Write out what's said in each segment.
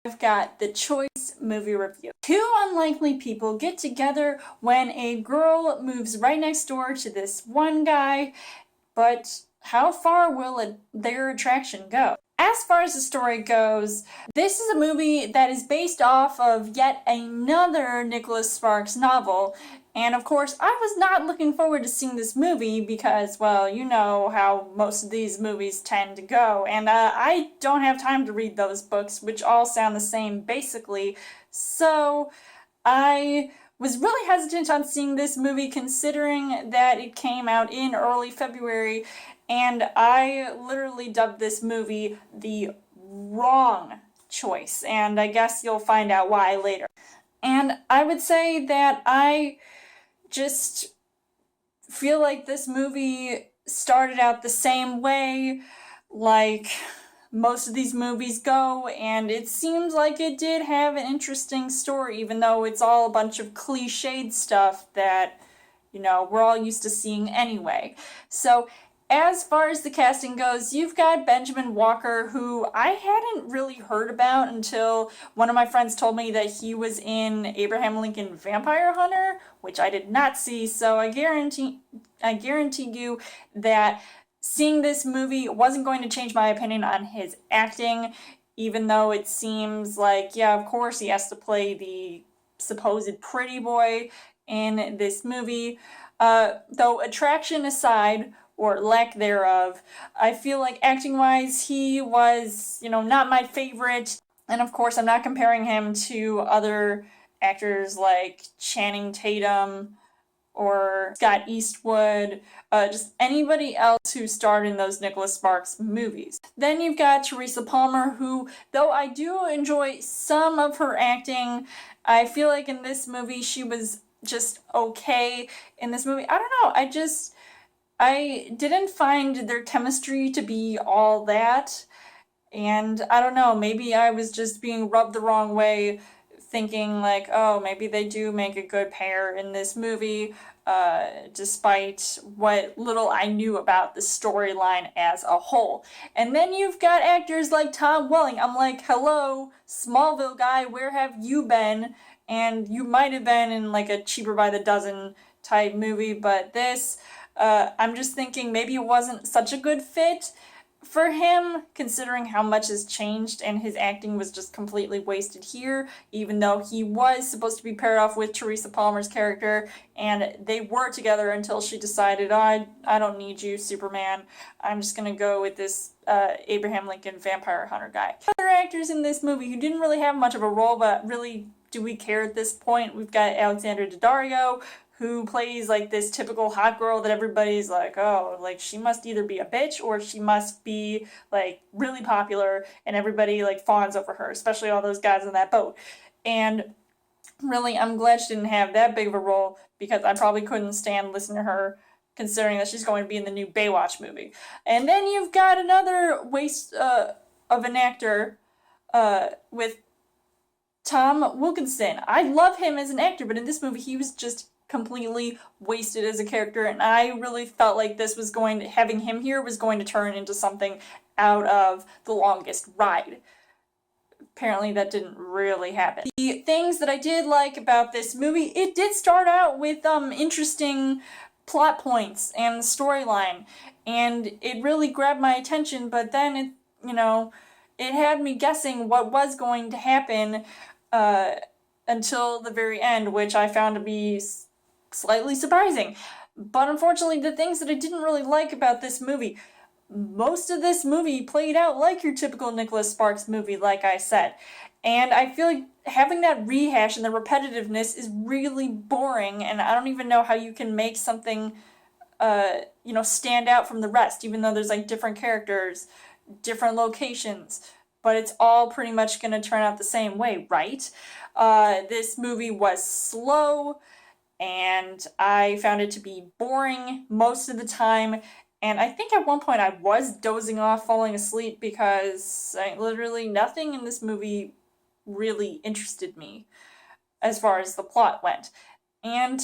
I've got the Choice Movie Review. Two unlikely people get together when a girl moves right next door to this one guy, but how far will their attraction go? As far as the story goes, this is a movie that is based off of yet another Nicholas Sparks novel. And of course, I was not looking forward to seeing this movie because, well, you know how most of these movies tend to go. And I don't have time to read those books, which all sound the same basically. So I was really hesitant on seeing this movie considering that it came out in early February, and I literally dubbed this movie the wrong choice, and I guess you'll find out why later. And I would say that I just feel like this movie started out the same way, like most of these movies go, and it seems like it did have an interesting story, even though it's all a bunch of cliched stuff that, you know, we're all used to seeing anyway. So, as far as the casting goes, you've got Benjamin Walker, who I hadn't really heard about until one of my friends told me that he was in Abraham Lincoln Vampire Hunter, which I did not see, so I guarantee you that seeing this movie wasn't going to change my opinion on his acting, even though it seems like, yeah, of course he has to play the supposed pretty boy in this movie. Though attraction aside, or lack thereof, I feel like acting-wise he was, you know, not my favorite. And of course I'm not comparing him to other actors like Channing Tatum or Scott Eastwood, just anybody else who starred in those Nicholas Sparks movies. Then you've got Teresa Palmer, who, though I do enjoy some of her acting, I feel like in this movie she was just okay in this movie. I don't know, I didn't find their chemistry to be all that, and I don't know, maybe I was just being rubbed the wrong way, thinking like, oh, maybe they do make a good pair in this movie, despite what little I knew about the storyline as a whole. And then you've got actors like Tom Welling. I'm like, hello, Smallville guy, where have you been? And you might have been in like a Cheaper by the Dozen type movie, but this, I'm just thinking maybe it wasn't such a good fit for him, considering how much has changed, and his acting was just completely wasted here, even though he was supposed to be paired off with Teresa Palmer's character, and they were together until she decided, oh, I don't need you, Superman. I'm just gonna go with this Abraham Lincoln Vampire Hunter guy. Other actors in this movie who didn't really have much of a role, but really do we care at this point? We've got Alexandra Daddario, who plays like this typical hot girl that everybody's like, oh, like she must either be a bitch or she must be like really popular, and everybody like fawns over her, especially all those guys on that boat. And really, I'm glad she didn't have that big of a role, because I probably couldn't stand listening to her, considering that she's going to be in the new Baywatch movie. And then you've got another waste of an actor with Tom Wilkinson. I love him as an actor, but in this movie he was just completely wasted as a character, and I really felt like this was having him here was going to turn into something out of The Longest Ride. Apparently that didn't really happen. The things that I did like about this movie, it did start out with interesting plot points and storyline, and it really grabbed my attention, but then it, you know, it had me guessing what was going to happen until the very end, which I found to be slightly surprising. But unfortunately, the things that I didn't really like about this movie, most of this movie played out like your typical Nicholas Sparks movie, like I said. And I feel like having that rehash and the repetitiveness is really boring, and I don't even know how you can make something, you know, stand out from the rest, even though there's like different characters, different locations, but it's all pretty much going to turn out the same way, right? This movie was slow, and I found it to be boring most of the time, and I think at one point I was dozing off, falling asleep, because literally nothing in this movie really interested me as far as the plot went. And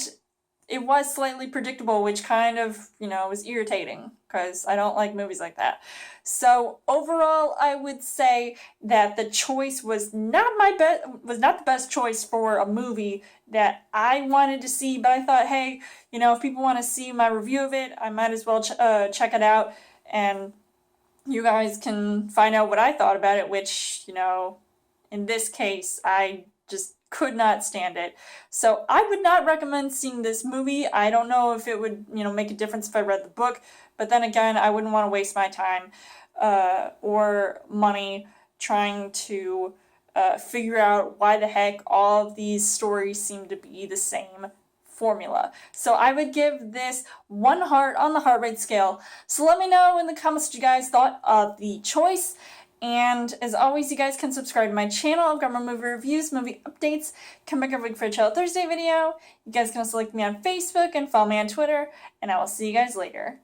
it was slightly predictable, which kind of, was irritating because I don't like movies like that. So overall, I would say that the choice was not the best choice for a movie that I wanted to see, but I thought, hey, if people want to see my review of it, I might as well check it out, and you guys can find out what I thought about it, which, in this case, I just could not stand it. So I would not recommend seeing this movie. I don't know if it would, make a difference if I read the book, but then again, I wouldn't want to waste my time or money trying to figure out why the heck all of these stories seem to be the same formula. So I would give this 1 heart on the heart rate scale. So let me know in the comments what you guys thought of the choice. And as always, you guys can subscribe to my channel. I've got more movie reviews, movie updates. Come back every week for a Chill Thursday video. You guys can also like me on Facebook and follow me on Twitter. And I will see you guys later.